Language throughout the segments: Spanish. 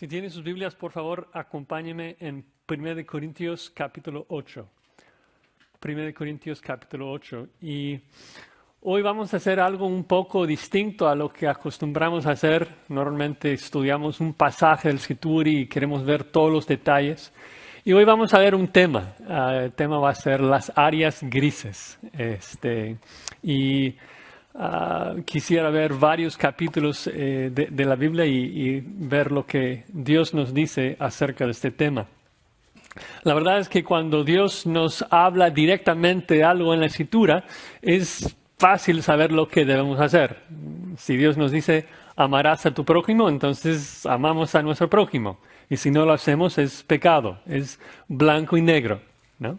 Si tienen sus Biblias, por favor, acompáñenme en 1 Corintios capítulo 8. 1 Corintios capítulo 8. Y hoy vamos a hacer algo un poco distinto a lo que acostumbramos a hacer. Normalmente estudiamos un pasaje del Escritura y queremos ver todos los detalles. Y hoy vamos a ver un tema. El tema va a ser las áreas grises. Quisiera ver varios capítulos de la Biblia y ver lo que Dios nos dice acerca de este tema. La verdad es que cuando Dios nos habla directamente de algo en la Escritura, es fácil saber lo que debemos hacer. Si Dios nos dice, amarás a tu prójimo, entonces amamos a nuestro prójimo. Y si no lo hacemos, es pecado, es blanco y negro, ¿no?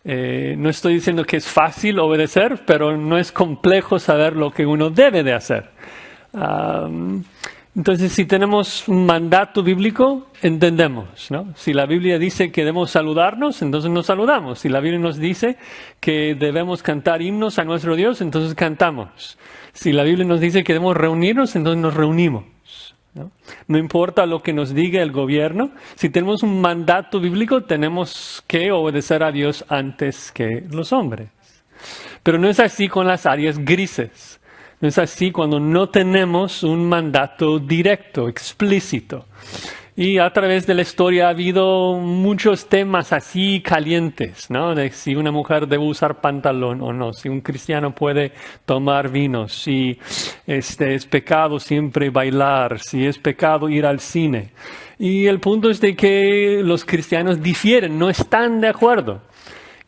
No estoy diciendo que es fácil obedecer, pero no es complejo saber lo que uno debe de hacer. Entonces, si tenemos un mandato bíblico, entendemos, ¿no? Si la Biblia dice que debemos saludarnos, entonces nos saludamos. Si la Biblia nos dice que debemos cantar himnos a nuestro Dios, entonces cantamos. Si la Biblia nos dice que debemos reunirnos, entonces nos reunimos. No importa lo que nos diga el gobierno, si tenemos un mandato bíblico, tenemos que obedecer a Dios antes que los hombres. Pero no es así con las áreas grises. No es así cuando no tenemos un mandato directo, explícito. Y a través de la historia ha habido muchos temas así calientes, ¿no? De si una mujer debe usar pantalón o no, si un cristiano puede tomar vino, si es pecado siempre bailar, si es pecado ir al cine. Y el punto es de que los cristianos difieren, no están de acuerdo.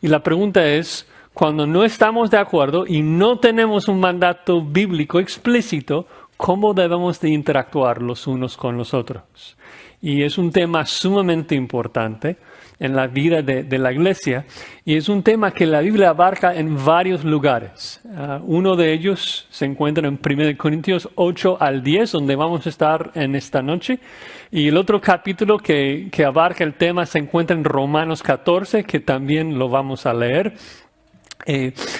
Y la pregunta es, cuando no estamos de acuerdo y no tenemos un mandato bíblico explícito, ¿cómo debemos de interactuar los unos con los otros? Y es un tema sumamente importante en la vida de la iglesia y es un tema que la Biblia abarca en varios lugares. Uno de ellos se encuentra en 1 Corintios 8 al 10, donde vamos a estar en esta noche. Y el otro capítulo que abarca el tema se encuentra en Romanos 14, que también lo vamos a leer.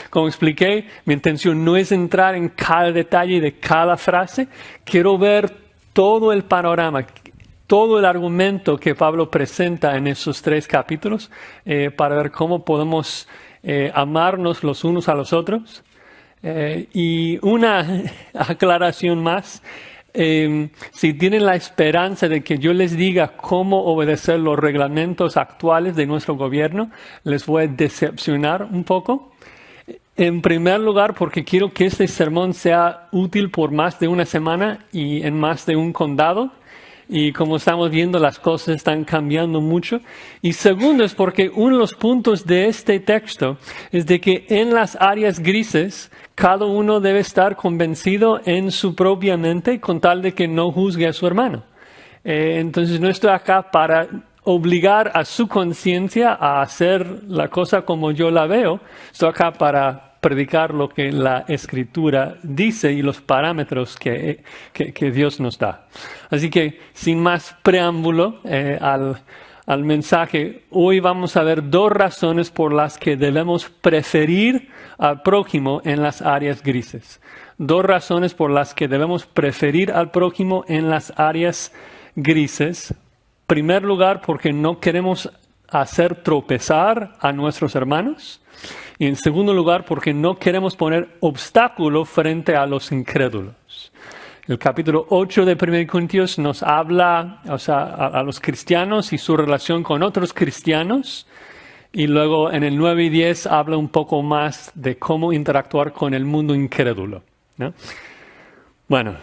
Como expliqué, mi intención no es entrar en cada detalle de cada frase. Quiero ver todo el panorama, todo el argumento que Pablo presenta en esos 3 capítulos para ver cómo podemos amarnos los unos a los otros. Y una aclaración más. Si tienen la esperanza de que yo les diga cómo obedecer los reglamentos actuales de nuestro gobierno, les voy a decepcionar un poco. En primer lugar, porque quiero que este sermón sea útil por más de una semana y en más de un condado. Y como estamos viendo, las cosas están cambiando mucho. Y segundo, es porque uno de los puntos de este texto es de que en las áreas grises, cada uno debe estar convencido en su propia mente con tal de que no juzgue a su hermano. Entonces no estoy acá para obligar a su conciencia a hacer la cosa como yo la veo. Estoy acá para predicar lo que la Escritura dice y los parámetros que Dios nos da. Así que, sin más preámbulo al mensaje, hoy vamos a ver 2 razones por las que debemos preferir al prójimo en las áreas grises. 2 razones por las que debemos preferir al prójimo en las áreas grises. En primer lugar, porque no queremos hacer tropezar a nuestros hermanos. Y en segundo lugar, porque no queremos poner obstáculo frente a los incrédulos. El capítulo 8 de 1 Corintios nos habla a los cristianos y su relación con otros cristianos. Y luego en el 9 y 10 habla un poco más de cómo interactuar con el mundo incrédulo, ¿no? Bueno,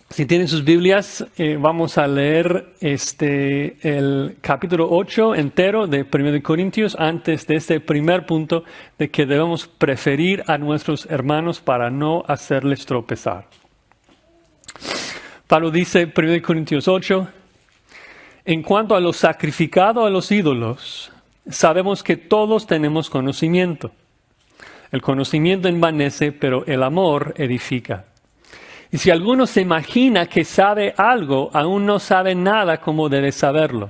si tienen sus Biblias, vamos a leer el capítulo 8 entero de 1 Corintios antes de este primer punto de que debemos preferir a nuestros hermanos para no hacerles tropezar. Pablo dice, 1 Corintios 8, en cuanto a lo sacrificado a los ídolos, sabemos que todos tenemos conocimiento. El conocimiento envanece, pero el amor edifica. Y si alguno se imagina que sabe algo, aún no sabe nada como debe saberlo.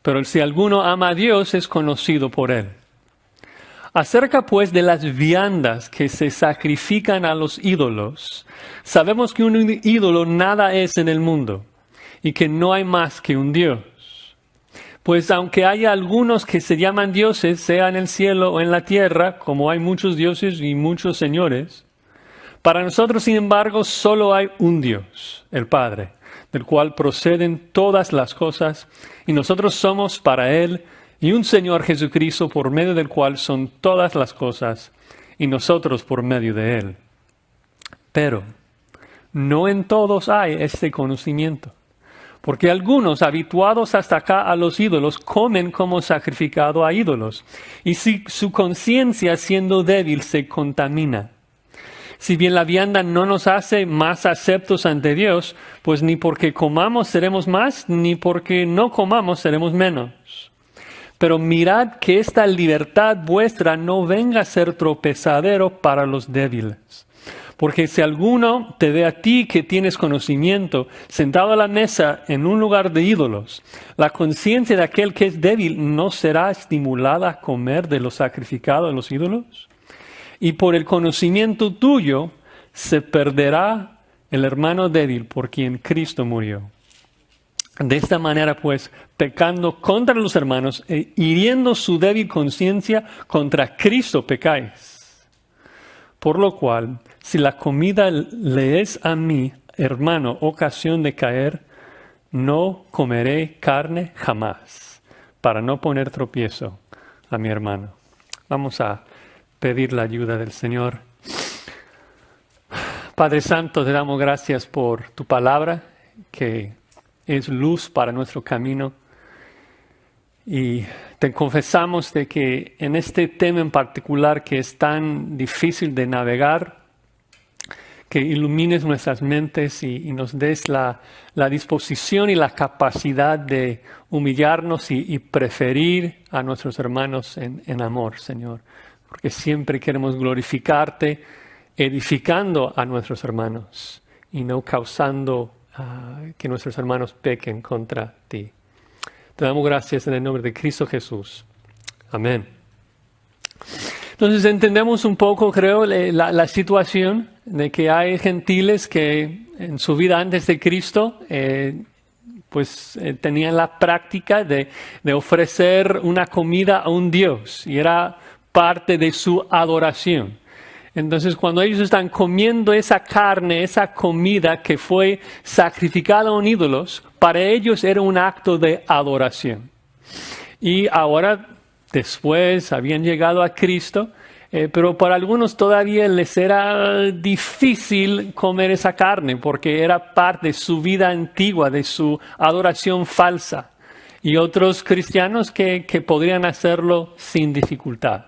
Pero si alguno ama a Dios, es conocido por Él. Acerca pues de las viandas que se sacrifican a los ídolos, sabemos que un ídolo nada es en el mundo. y que no hay más que un Dios. Pues aunque haya algunos que se llaman dioses, sea en el cielo o en la tierra, como hay muchos dioses y muchos señores, para nosotros, sin embargo, solo hay un Dios, el Padre, del cual proceden todas las cosas, y nosotros somos para Él, y un Señor Jesucristo, por medio del cual son todas las cosas, y nosotros por medio de Él. Pero no en todos hay este conocimiento. Porque algunos, habituados hasta acá a los ídolos, comen como sacrificado a ídolos, y si su conciencia, siendo débil, se contamina. Si bien la vianda no nos hace más aceptos ante Dios, pues ni porque comamos seremos más, ni porque no comamos seremos menos. Pero mirad que esta libertad vuestra no venga a ser tropezadero para los débiles. Porque si alguno te ve a ti que tienes conocimiento, sentado a la mesa en un lugar de ídolos, la conciencia de aquel que es débil no será estimulada a comer de lo sacrificado a los ídolos. Y por el conocimiento tuyo se perderá el hermano débil por quien Cristo murió. De esta manera, pues, pecando contra los hermanos e hiriendo su débil conciencia, contra Cristo pecáis. Por lo cual, si la comida le es a mi hermano ocasión de caer, no comeré carne jamás, para no poner tropiezo a mi hermano. Vamos a pedir la ayuda del Señor. Padre Santo, te damos gracias por tu palabra, que es luz para nuestro camino. Y te confesamos de que en este tema en particular, que es tan difícil de navegar, que ilumines nuestras mentes y nos des la disposición y la capacidad de humillarnos y preferir a nuestros hermanos en amor, Señor. Porque siempre queremos glorificarte, edificando a nuestros hermanos y no causando que nuestros hermanos pequen contra ti. Te damos gracias en el nombre de Cristo Jesús. Amén. Entonces entendemos un poco, creo, la situación de que hay gentiles que en su vida antes de Cristo tenían la práctica de ofrecer una comida a un Dios y era parte de su adoración. Entonces, cuando ellos están comiendo esa carne, esa comida que fue sacrificada a un ídolo, para ellos era un acto de adoración. Y ahora, después, habían llegado a Cristo, pero para algunos todavía les era difícil comer esa carne, porque era parte de su vida antigua, de su adoración falsa. Y otros cristianos que podrían hacerlo sin dificultad.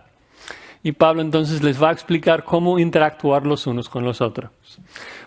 Y Pablo entonces les va a explicar cómo interactuar los unos con los otros.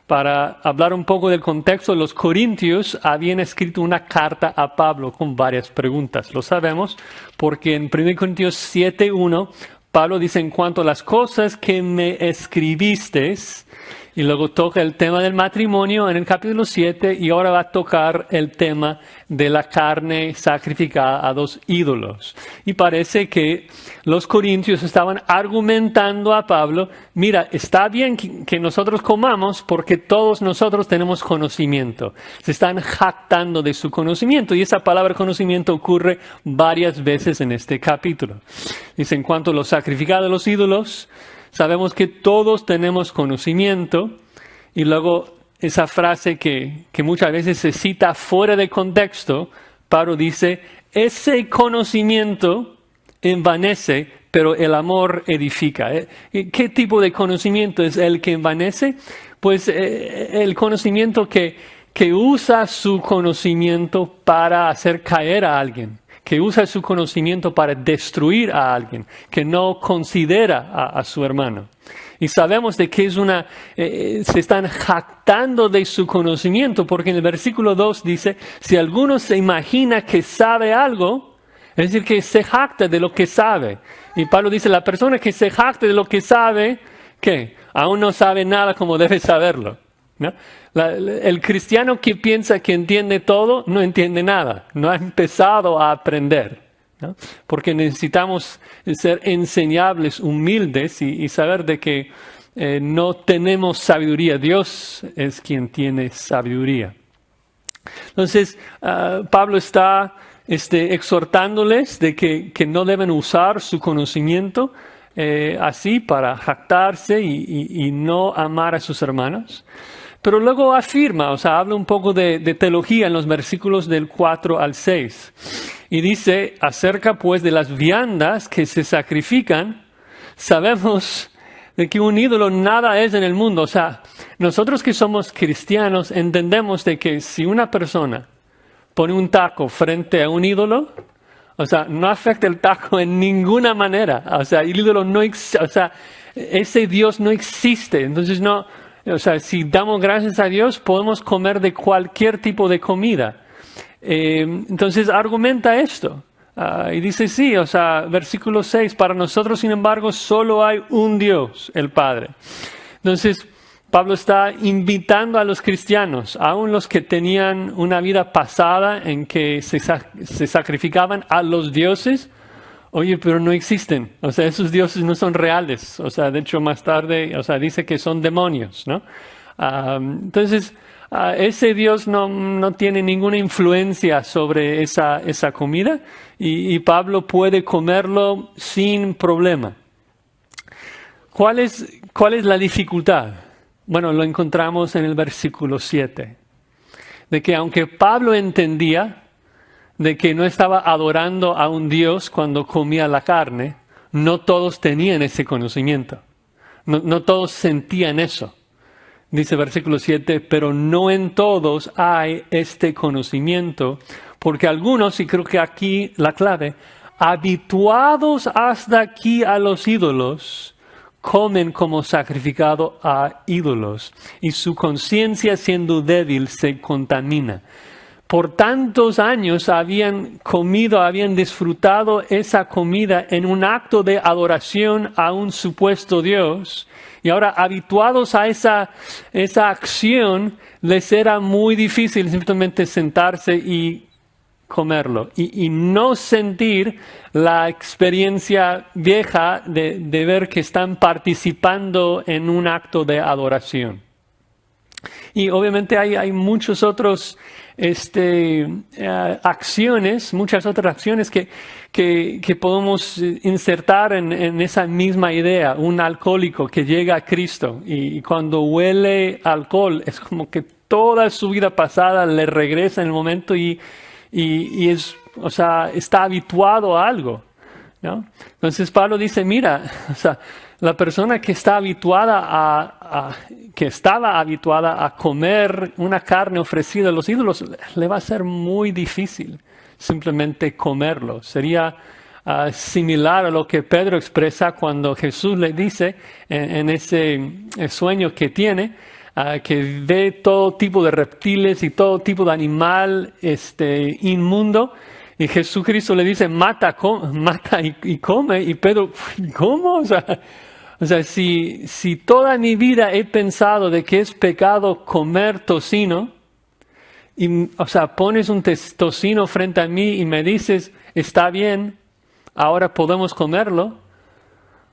Para hablar un poco del contexto, los corintios habían escrito una carta a Pablo con varias preguntas. Lo sabemos porque en 1 Corintios 7:1, Pablo dice: en cuanto a las cosas que me escribisteis, y luego toca el tema del matrimonio en el capítulo 7 y ahora va a tocar el tema de la carne sacrificada a dos ídolos. Y parece que los corintios estaban argumentando a Pablo: mira, está bien que nosotros comamos porque todos nosotros tenemos conocimiento. Se están jactando de su conocimiento y esa palabra conocimiento ocurre varias veces en este capítulo. Dice: en cuanto a lo sacrificado a los ídolos, sabemos que todos tenemos conocimiento, y luego esa frase que muchas veces se cita fuera de contexto, Pablo dice: ese conocimiento envanece, pero el amor edifica. ¿Qué tipo de conocimiento es el que envanece? Pues el conocimiento que usa su conocimiento para hacer caer a alguien, que usa su conocimiento para destruir a alguien, que no considera a su hermano. Y sabemos de que se están jactando de su conocimiento, porque en el versículo 2 dice: si alguno se imagina que sabe algo, es decir, que se jacta de lo que sabe. Y Pablo dice: la persona que se jacta de lo que sabe, ¿qué? Aún no sabe nada como debe saberlo, ¿no? El cristiano que piensa que entiende todo, no entiende nada, no ha empezado a aprender, ¿no? Porque necesitamos ser enseñables, humildes y saber de que no tenemos sabiduría. Dios es quien tiene sabiduría. Entonces, Pablo está exhortándoles de que no deben usar su conocimiento así para jactarse y no amar a sus hermanos. Pero luego afirma, o sea, habla un poco de teología en los versículos del 4 al 6. Y dice, acerca pues de las viandas que se sacrifican, sabemos de que un ídolo nada es en el mundo. O sea, nosotros que somos cristianos entendemos de que si una persona pone un taco frente a un ídolo, o sea, no afecta el taco en ninguna manera. O sea, el ídolo no existe, o sea, ese Dios no existe. Entonces no, o sea, si damos gracias a Dios, podemos comer de cualquier tipo de comida. Entonces argumenta esto. Y dice sí, o sea, versículo 6, para nosotros, sin embargo, solo hay un Dios, el Padre. Entonces, Pablo está invitando a los cristianos, aun los que tenían una vida pasada en que se sacrificaban a los dioses, oye, pero no existen. O sea, esos dioses no son reales. O sea, de hecho, más tarde, o sea, dice que son demonios, ¿no? Entonces, ese Dios no tiene ninguna influencia sobre esa comida y Pablo puede comerlo sin problema. ¿Cuál es la dificultad? Bueno, lo encontramos en el versículo 7. De que aunque Pablo entendía de que no estaba adorando a un Dios cuando comía la carne, no todos tenían ese conocimiento. No todos sentían eso. Dice versículo 7, pero no en todos hay este conocimiento, porque algunos, y creo que aquí la clave, habituados hasta aquí a los ídolos, comen como sacrificado a ídolos, y su conciencia siendo débil se contamina. Por tantos años habían disfrutado esa comida en un acto de adoración a un supuesto Dios, y ahora habituados a esa acción, les era muy difícil simplemente sentarse y comerlo y no sentir la experiencia vieja de ver que están participando en un acto de adoración. Y obviamente hay muchos otros muchas otras acciones que podemos insertar en esa misma idea. Un alcohólico que llega a Cristo y cuando huele alcohol es como que toda su vida pasada le regresa en el momento y es, o sea, está habituado a algo, ¿no? Entonces Pablo dice, mira, o sea, la persona que está que estaba habituada a comer una carne ofrecida a los ídolos, le va a ser muy difícil simplemente comerlo. Sería similar a lo que Pedro expresa cuando Jesús le dice en ese sueño que tiene, que ve todo tipo de reptiles y todo tipo de animal inmundo. Y Jesucristo le dice, mata y come. Y Pedro, ¿cómo? O sea, si toda mi vida he pensado de que es pecado comer tocino, y, o sea, pones un tocino frente a mí y me dices, está bien, ahora podemos comerlo.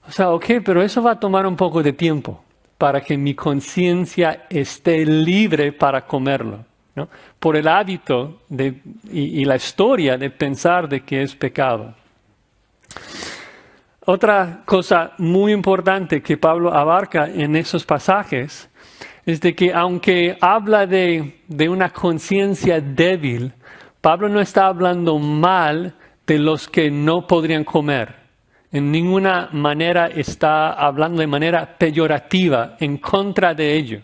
O sea, ok, pero eso va a tomar un poco de tiempo para que mi conciencia esté libre para comerlo, ¿no? Por el hábito y la historia de pensar de que es pecado. Otra cosa muy importante que Pablo abarca en esos pasajes es de que aunque habla de una conciencia débil, Pablo no está hablando mal de los que no podrían comer. En ninguna manera está hablando de manera peyorativa en contra de ellos,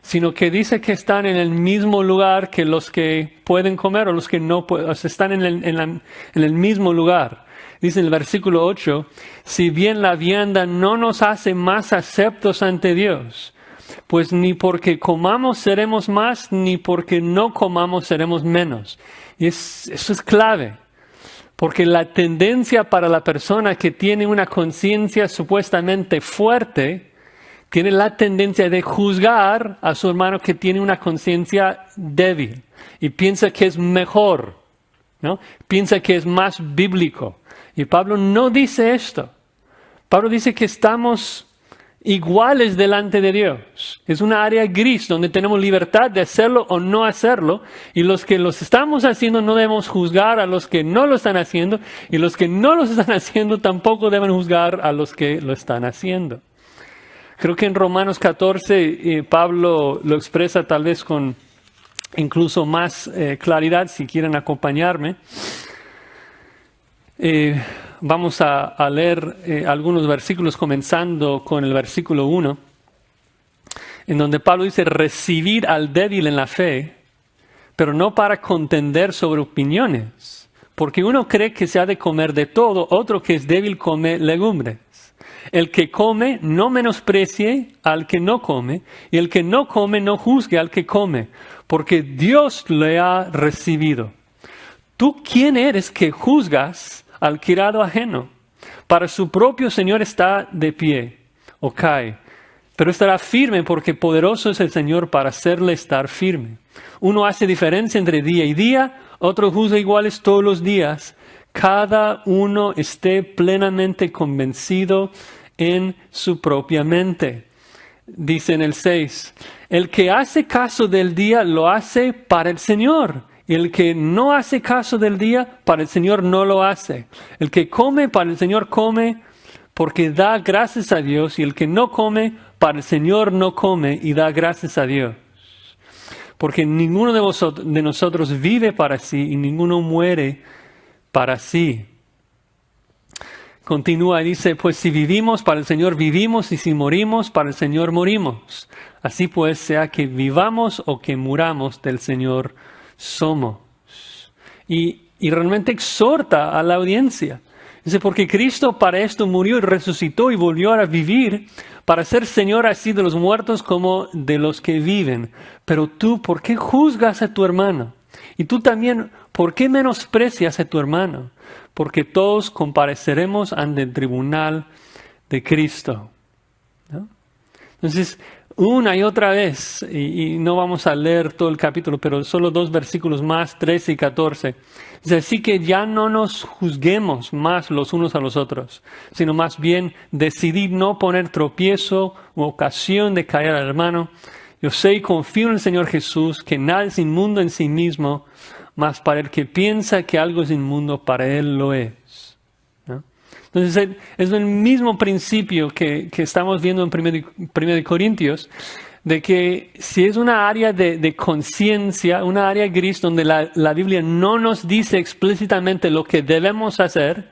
sino que dice que están en el mismo lugar que los que pueden comer o los que no pueden, o sea, están en el mismo lugar. Dice en el versículo 8, si bien la vianda no nos hace más aceptos ante Dios, pues ni porque comamos seremos más, ni porque no comamos seremos menos. Y eso es clave, porque la tendencia para la persona que tiene una conciencia supuestamente fuerte, tiene la tendencia de juzgar a su hermano que tiene una conciencia débil y piensa que es mejor, ¿no? Piensa que es más bíblico. Y Pablo no dice esto. Pablo dice que estamos iguales delante de Dios. Es una área gris donde tenemos libertad de hacerlo o no hacerlo. Y los que los estamos haciendo no debemos juzgar a los que no lo están haciendo. Y los que no lo están haciendo tampoco deben juzgar a los que lo están haciendo. Creo que en Romanos 14 Pablo lo expresa tal vez con incluso más claridad, si quieren acompañarme. Vamos a leer algunos versículos comenzando con el versículo 1, en donde Pablo dice: recibid al débil en la fe, pero no para contender sobre opiniones, porque uno cree que se ha de comer de todo, otro que es débil come legumbres. El que come no menosprecie al que no come, y el que no come no juzgue al que come, porque Dios le ha recibido. ¿Tú quién eres que juzgas al criado ajeno? Para su propio Señor está de pie o cae, pero estará firme porque poderoso es el Señor para hacerle estar firme. Uno hace diferencia entre día y día, otro juzga iguales todos los días. Cada uno esté plenamente convencido en su propia mente. Dice en el 6, el que hace caso del día lo hace para el Señor. Y el que no hace caso del día, para el Señor no lo hace. El que come, para el Señor come, porque da gracias a Dios. Y el que no come, para el Señor no come y da gracias a Dios. Porque ninguno de nosotros vive para sí y ninguno muere para sí. Continúa y dice, pues si vivimos, para el Señor vivimos, y si morimos, para el Señor morimos. Así pues, sea que vivamos o que muramos, del Señor somos. Y realmente exhorta a la audiencia. Dice, porque Cristo para esto murió y resucitó y volvió a vivir, para ser Señor así de los muertos como de los que viven. Pero tú, ¿por qué juzgas a tu hermano? Y tú también, ¿por qué menosprecias a tu hermano? Porque todos compareceremos ante el tribunal de Cristo, ¿no? Entonces, una y otra vez, y no vamos a leer todo el capítulo, pero solo 2 versículos más, 13 y 14. Dice, así que ya no nos juzguemos más los unos a los otros, sino más bien decidid no poner tropiezo u ocasión de caer al hermano. Yo sé y confío en el Señor Jesús, que nada es inmundo en sí mismo, mas para el que piensa que algo es inmundo, para él lo es, ¿no? Entonces, es el mismo principio que estamos viendo en 1 Corintios, de que si es una área de conciencia, una área gris donde la Biblia no nos dice explícitamente lo que debemos hacer,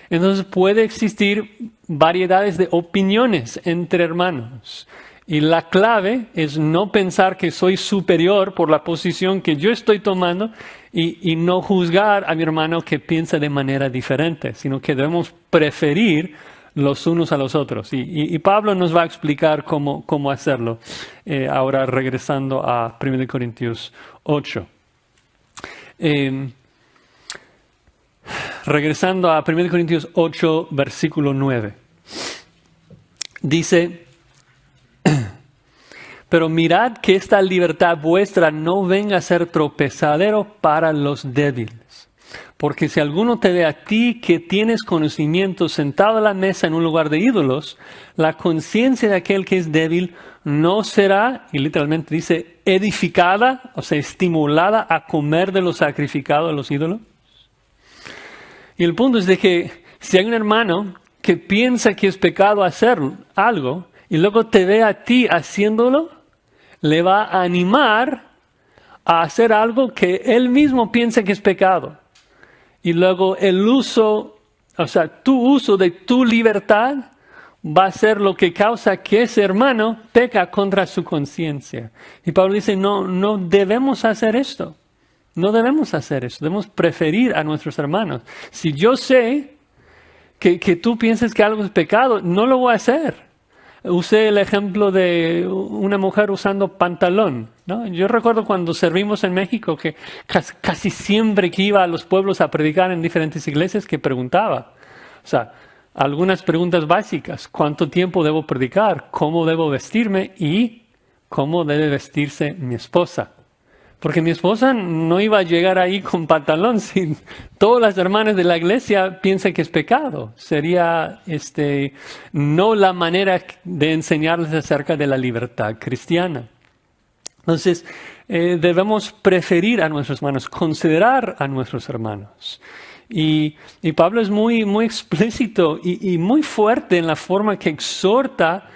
entonces puede existir variedades de opiniones entre hermanos. Y la clave es no pensar que soy superior por la posición que yo estoy tomando y no juzgar a mi hermano que piensa de manera diferente, sino que debemos preferir los unos a los otros. Y Pablo nos va a explicar cómo hacerlo, ahora regresando a 1 Corintios 8. Regresando a 1 Corintios 8, versículo 9. Dice, pero mirad que esta libertad vuestra no venga a ser tropezadero para los débiles. Porque si alguno te ve a ti que tienes conocimiento sentado a la mesa en un lugar de ídolos, la conciencia de aquel que es débil no será, y literalmente dice, edificada, o sea, estimulada a comer de lo sacrificado a los ídolos. Y el punto es de que si hay un hermano que piensa que es pecado hacer algo, y luego te ve a ti haciéndolo, le va a animar a hacer algo que él mismo piensa que es pecado. Y luego el uso, o sea, tu uso de tu libertad va a ser lo que causa que ese hermano peca contra su conciencia. Y Pablo dice, no debemos hacer esto. No debemos hacer eso. Debemos preferir a nuestros hermanos. Si yo sé que tú piensas que algo es pecado, no lo voy a hacer. Usé el ejemplo de una mujer usando pantalón, ¿no? Yo recuerdo cuando servimos en México que casi siempre que iba a los pueblos a predicar en diferentes iglesias que preguntaba. O sea, algunas preguntas básicas. ¿Cuánto tiempo debo predicar? ¿Cómo debo vestirme? ¿Y cómo debe vestirse mi esposa? Porque mi esposa no iba a llegar ahí con pantalón si todas las hermanas de la iglesia piensan que es pecado. Sería no la manera de enseñarles acerca de la libertad cristiana. Entonces, debemos preferir a nuestros hermanos, considerar a nuestros hermanos. Y Pablo es muy, muy explícito y muy fuerte en la forma que exhorta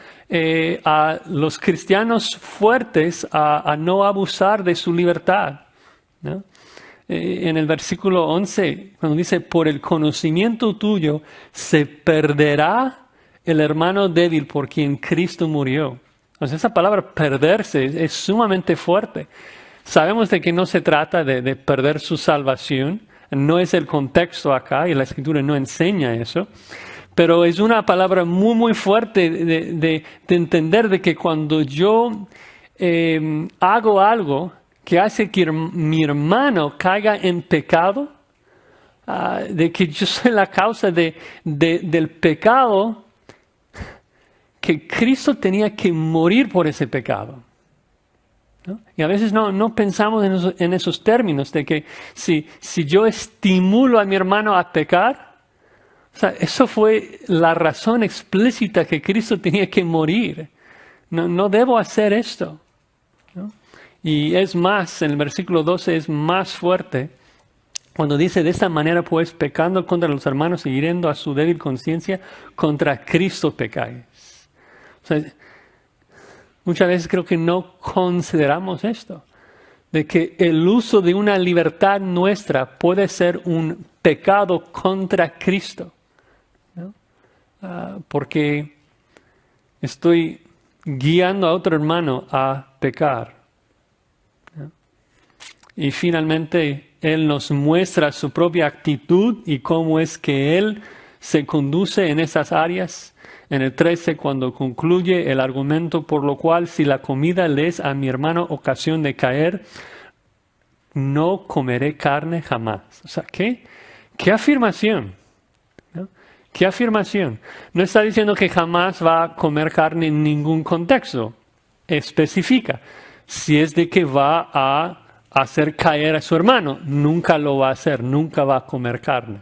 a los cristianos fuertes a no abusar de su libertad, ¿no? En el versículo 11, cuando dice, por el conocimiento tuyo se perderá el hermano débil por quien Cristo murió. Entonces esa palabra perderse es sumamente fuerte. Sabemos de que no se trata de perder su salvación, no es el contexto acá y la Escritura no enseña eso. Pero es una palabra muy, muy fuerte de entender de que cuando yo hago algo que hace que mi hermano caiga en pecado, de que yo soy la causa del pecado, que Cristo tenía que morir por ese pecado, ¿no? Y a veces no pensamos en esos términos, de que si yo estimulo a mi hermano a pecar, o sea, eso fue la razón explícita que Cristo tenía que morir. No debo hacer esto, ¿no? Y es más, en el versículo 12 es más fuerte, cuando dice, de esta manera pues, pecando contra los hermanos y hiriendo a su débil conciencia, contra Cristo pecáis. O sea, muchas veces creo que no consideramos esto, de que el uso de una libertad nuestra puede ser un pecado contra Cristo, ¿no? Porque estoy guiando a otro hermano a pecar, ¿no? Y finalmente Él nos muestra su propia actitud y cómo es que Él se conduce en esas áreas. En el 13, cuando concluye el argumento por lo cual si la comida le es a mi hermano ocasión de caer, no comeré carne jamás. O sea, ¿qué afirmación? ¿No? ¿Qué afirmación? No está diciendo que jamás va a comer carne en ningún contexto. Especifica. Si es de que va a hacer caer a su hermano, nunca lo va a hacer, nunca va a comer carne.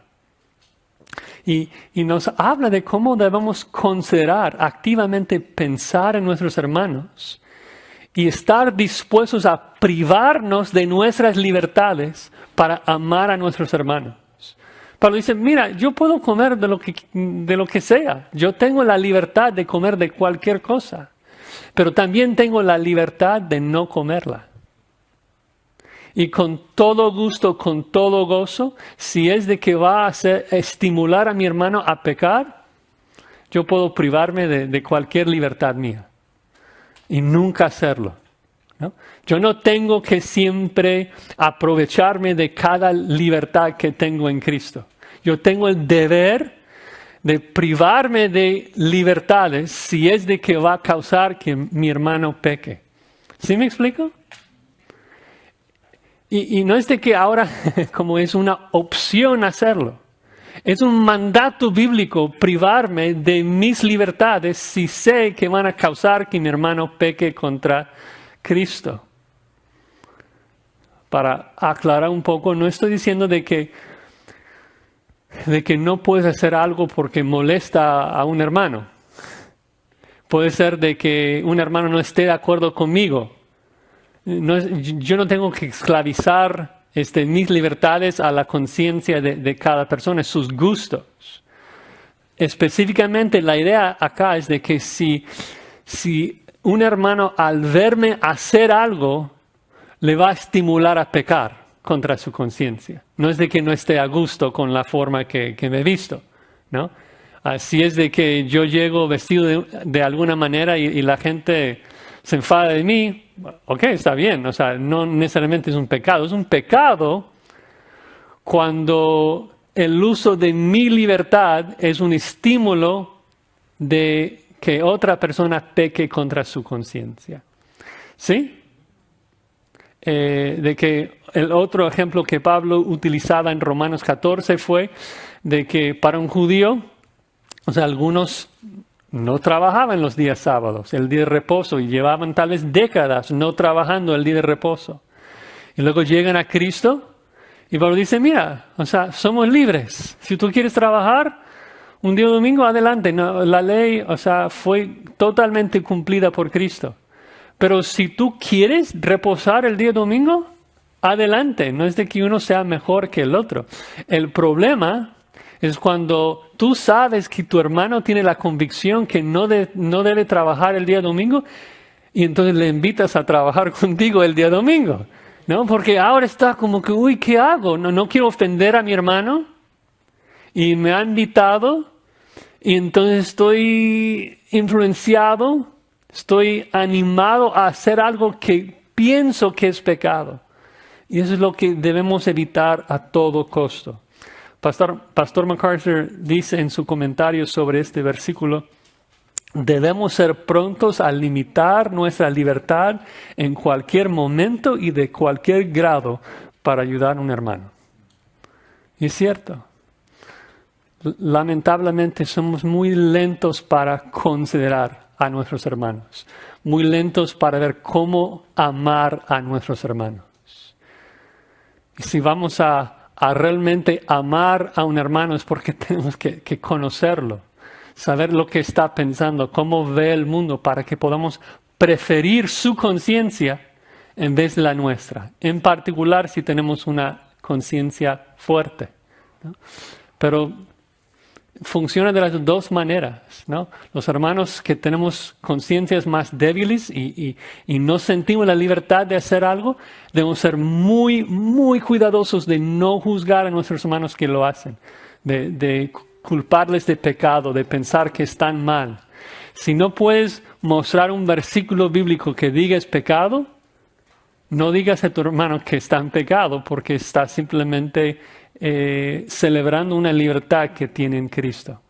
Y nos habla de cómo debemos considerar, activamente pensar en nuestros hermanos y estar dispuestos a privarnos de nuestras libertades para amar a nuestros hermanos. Pablo dice, mira, yo puedo comer de lo que sea. Yo tengo la libertad de comer de cualquier cosa, pero también tengo la libertad de no comerla. Y con todo gusto, con todo gozo, si es de que va a estimular a mi hermano a pecar, yo puedo privarme de cualquier libertad mía y nunca hacerlo, ¿no? Yo no tengo que siempre aprovecharme de cada libertad que tengo en Cristo. Yo tengo el deber de privarme de libertades si es de que va a causar que mi hermano peque. ¿Sí me explico? Y no es de que ahora, como es una opción hacerlo, es un mandato bíblico privarme de mis libertades si sé que van a causar que mi hermano peque contra Cristo. Para aclarar un poco, no estoy diciendo de que no puedes hacer algo porque molesta a un hermano. Puede ser de que un hermano no esté de acuerdo conmigo. Yo no tengo que esclavizar mis libertades a la conciencia de cada persona, sus gustos. Específicamente la idea acá es de que si un hermano al verme hacer algo le va a estimular a pecar contra su conciencia. No es de que no esté a gusto con la forma que me he visto, ¿no? Si es de que yo llego vestido de alguna manera y la gente se enfada de mí, ok, está bien, o sea, no necesariamente es un pecado. Es un pecado cuando el uso de mi libertad es un estímulo de que otra persona peque contra su conciencia. ¿Sí? De que el otro ejemplo que Pablo utilizaba en Romanos 14 fue de que para un judío, o sea, algunos no trabajaban los días sábados, el día de reposo, y llevaban tal vez décadas no trabajando el día de reposo. Y luego llegan a Cristo y Pablo dice, mira, o sea, somos libres. Si tú quieres trabajar un día domingo, adelante. No, la ley, o sea, fue totalmente cumplida por Cristo. Pero si tú quieres reposar el día domingo, adelante. No es de que uno sea mejor que el otro. El problema es cuando tú sabes que tu hermano tiene la convicción que no debe trabajar el día domingo y entonces le invitas a trabajar contigo el día domingo, ¿no? Porque ahora está como que, uy, ¿qué hago? No quiero ofender a mi hermano y me ha invitado y entonces estoy influenciado, estoy animado a hacer algo que pienso que es pecado. Y eso es lo que debemos evitar a todo costo. Pastor MacArthur dice en su comentario sobre este versículo, debemos ser prontos a limitar nuestra libertad en cualquier momento y de cualquier grado para ayudar a un hermano. Y es cierto. Lamentablemente somos muy lentos para considerar a nuestros hermanos, muy lentos para ver cómo amar a nuestros hermanos. Y si vamos a realmente amar a un hermano es porque tenemos que conocerlo, saber lo que está pensando, cómo ve el mundo, para que podamos preferir su conciencia en vez de la nuestra. En particular si tenemos una conciencia fuerte, ¿no? Pero funciona de las dos maneras, ¿no? Los hermanos que tenemos conciencias más débiles y no sentimos la libertad de hacer algo, debemos ser muy, muy cuidadosos de no juzgar a nuestros hermanos que lo hacen, de culparles de pecado, de pensar que están mal. Si no puedes mostrar un versículo bíblico que diga es pecado, no digas a tu hermano que está en pecado porque está simplemente celebrando una libertad que tiene en Cristo.